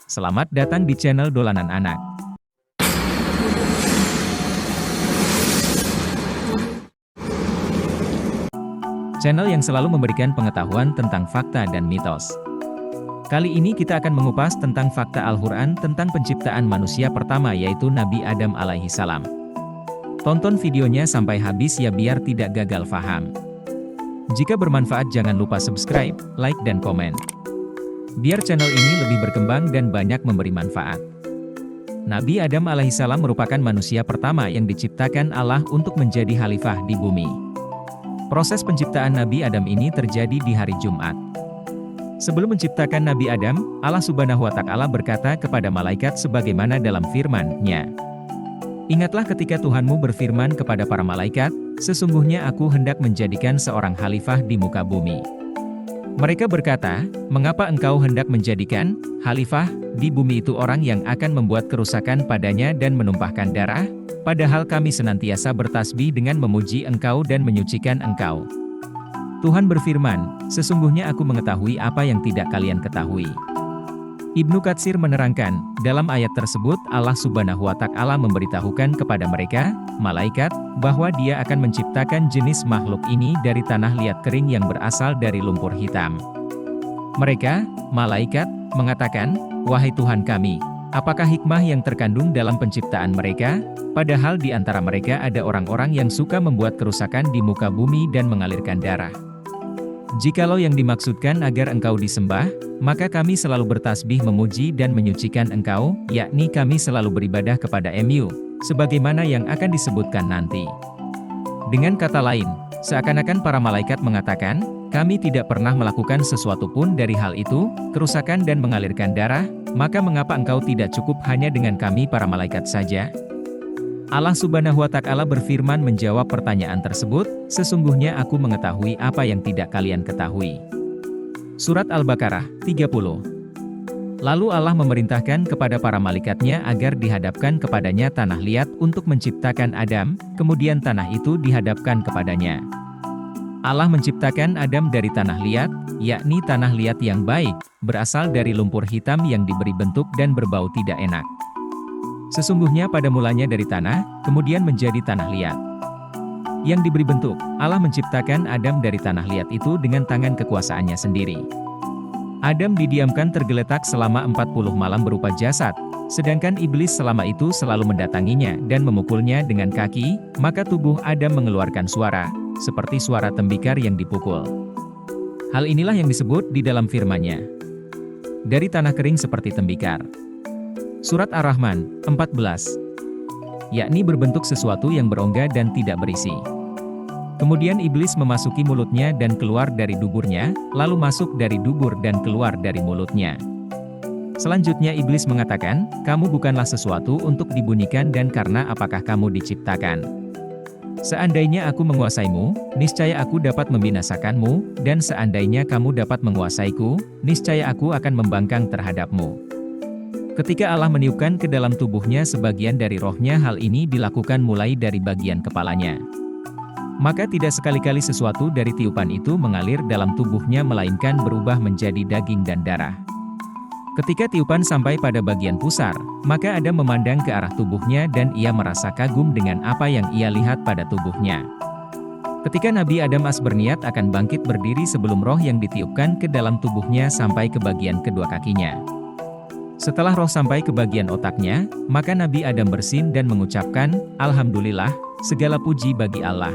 Selamat datang di channel Dolanan Anak. Channel yang selalu memberikan pengetahuan tentang fakta dan mitos. Kali ini kita akan mengupas tentang fakta Al-Quran tentang penciptaan manusia pertama yaitu Nabi Adam alaihi salam. Tonton videonya sampai habis ya biar tidak gagal faham. Jika bermanfaat jangan lupa subscribe, like dan komen. Biar channel ini lebih berkembang dan banyak memberi manfaat. Nabi Adam alaihissalam merupakan manusia pertama yang diciptakan Allah untuk menjadi khalifah di bumi. Proses penciptaan Nabi Adam ini terjadi di hari Jumat. Sebelum menciptakan Nabi Adam, Allah Subhanahu wa Ta'ala berkata kepada malaikat sebagaimana dalam firman-Nya. Ingatlah ketika Tuhanmu berfirman kepada para malaikat, sesungguhnya aku hendak menjadikan seorang khalifah di muka bumi. Mereka berkata, mengapa engkau hendak menjadikan khalifah di bumi itu orang yang akan membuat kerusakan padanya dan menumpahkan darah? Padahal kami senantiasa bertasbih dengan memuji engkau dan menyucikan engkau. Tuhan berfirman, sesungguhnya aku mengetahui apa yang tidak kalian ketahui. Ibnu Katsir menerangkan, dalam ayat tersebut Allah Subhanahu wa Ta'ala memberitahukan kepada mereka, malaikat, bahwa Dia akan menciptakan jenis makhluk ini dari tanah liat kering yang berasal dari lumpur hitam. Mereka, malaikat, mengatakan, wahai Tuhan kami, apakah hikmah yang terkandung dalam penciptaan mereka? Padahal di antara mereka ada orang-orang yang suka membuat kerusakan di muka bumi dan mengalirkan darah. Jikalau yang dimaksudkan agar engkau disembah, maka kami selalu bertasbih memuji dan menyucikan engkau, yakni kami selalu beribadah kepada Mu, sebagaimana yang akan disebutkan nanti. Dengan kata lain, seakan-akan para malaikat mengatakan, kami tidak pernah melakukan sesuatu pun dari hal itu, kerusakan dan mengalirkan darah, maka mengapa engkau tidak cukup hanya dengan kami para malaikat saja? Allah Subhanahu wa Ta'ala berfirman menjawab pertanyaan tersebut, sesungguhnya aku mengetahui apa yang tidak kalian ketahui. Surat Al-Baqarah 30. Lalu Allah memerintahkan kepada para malaikatnya agar dihadapkan kepadanya tanah liat untuk menciptakan Adam, kemudian tanah itu dihadapkan kepadanya. Allah menciptakan Adam dari tanah liat, yakni tanah liat yang baik, berasal dari lumpur hitam yang diberi bentuk dan berbau tidak enak. Sesungguhnya pada mulanya dari tanah, kemudian menjadi tanah liat. Yang diberi bentuk, Allah menciptakan Adam dari tanah liat itu dengan tangan kekuasaannya sendiri. Adam didiamkan tergeletak selama 40 malam berupa jasad, sedangkan iblis selama itu selalu mendatanginya dan memukulnya dengan kaki, maka tubuh Adam mengeluarkan suara, seperti suara tembikar yang dipukul. Hal inilah yang disebut di dalam firman-Nya. Dari tanah kering seperti tembikar. Surat Ar-Rahman, 14. Yakni berbentuk sesuatu yang berongga dan tidak berisi. Kemudian iblis memasuki mulutnya dan keluar dari duburnya, lalu masuk dari dubur dan keluar dari mulutnya. Selanjutnya iblis mengatakan, kamu bukanlah sesuatu untuk dibunyikan dan karena apakah kamu diciptakan. Seandainya aku menguasaimu, niscaya aku dapat membinasakanmu, dan seandainya kamu dapat menguasaiku, niscaya aku akan membangkang terhadapmu. Ketika Allah meniupkan ke dalam tubuhnya sebagian dari rohnya, hal ini dilakukan mulai dari bagian kepalanya. Maka tidak sekali-kali sesuatu dari tiupan itu mengalir dalam tubuhnya melainkan berubah menjadi daging dan darah. Ketika tiupan sampai pada bagian pusar, maka Adam memandang ke arah tubuhnya dan ia merasa kagum dengan apa yang ia lihat pada tubuhnya. Ketika Nabi Adam berniat akan bangkit berdiri sebelum roh yang ditiupkan ke dalam tubuhnya sampai ke bagian kedua kakinya. Setelah roh sampai ke bagian otaknya, maka Nabi Adam bersin dan mengucapkan, Alhamdulillah, segala puji bagi Allah.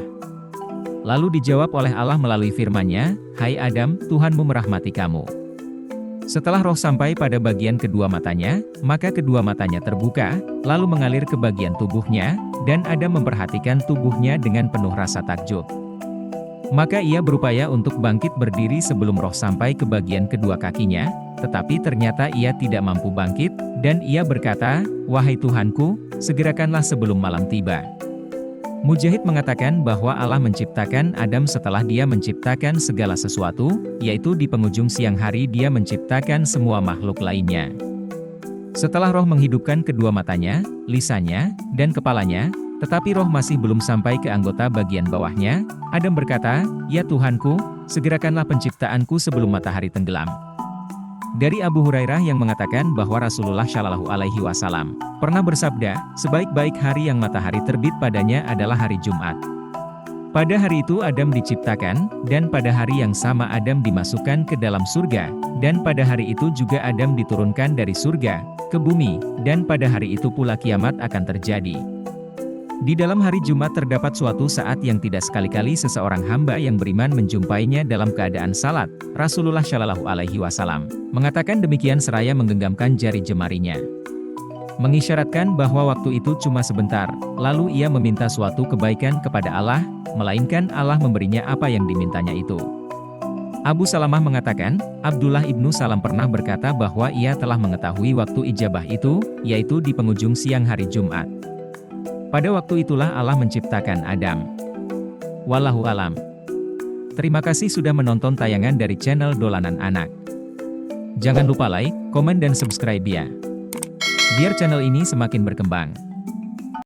Lalu dijawab oleh Allah melalui firman-Nya, Hai Adam, Tuhanmu merahmati kamu. Setelah roh sampai pada bagian kedua matanya, maka kedua matanya terbuka, lalu mengalir ke bagian tubuhnya, dan Adam memperhatikan tubuhnya dengan penuh rasa takjub. Maka ia berupaya untuk bangkit berdiri sebelum roh sampai ke bagian kedua kakinya, tetapi ternyata ia tidak mampu bangkit, dan ia berkata, wahai Tuhanku, segerakanlah sebelum malam tiba. Mujahid mengatakan bahwa Allah menciptakan Adam setelah Dia menciptakan segala sesuatu, yaitu di penghujung siang hari Dia menciptakan semua makhluk lainnya. Setelah roh menghidupkan kedua matanya, lisannya, dan kepalanya, tetapi roh masih belum sampai ke anggota bagian bawahnya, Adam berkata, ya Tuhanku, segerakanlah penciptaanku sebelum matahari tenggelam. Dari Abu Hurairah yang mengatakan bahwa Rasulullah Shallallahu Alaihi Wasallam pernah bersabda, sebaik-baik hari yang matahari terbit padanya adalah hari Jumat. Pada hari itu Adam diciptakan, dan pada hari yang sama Adam dimasukkan ke dalam surga, dan pada hari itu juga Adam diturunkan dari surga ke bumi, dan pada hari itu pula kiamat akan terjadi. Di dalam hari Jumat terdapat suatu saat yang tidak sekali-kali seseorang hamba yang beriman menjumpainya dalam keadaan salat. Rasulullah Shallallahu Alaihi Wasallam mengatakan demikian seraya menggenggamkan jari jemarinya, mengisyaratkan bahwa waktu itu cuma sebentar, lalu ia meminta suatu kebaikan kepada Allah, melainkan Allah memberinya apa yang dimintanya itu. Abu Salamah mengatakan, Abdullah ibnu Salam pernah berkata bahwa ia telah mengetahui waktu ijabah itu, yaitu di penghujung siang hari Jumat. Pada waktu itulah Allah menciptakan Adam. Wallahu alam. Terima kasih sudah menonton tayangan dari channel Dolanan Anak. Jangan lupa like, komen dan subscribe ya, biar channel ini semakin berkembang.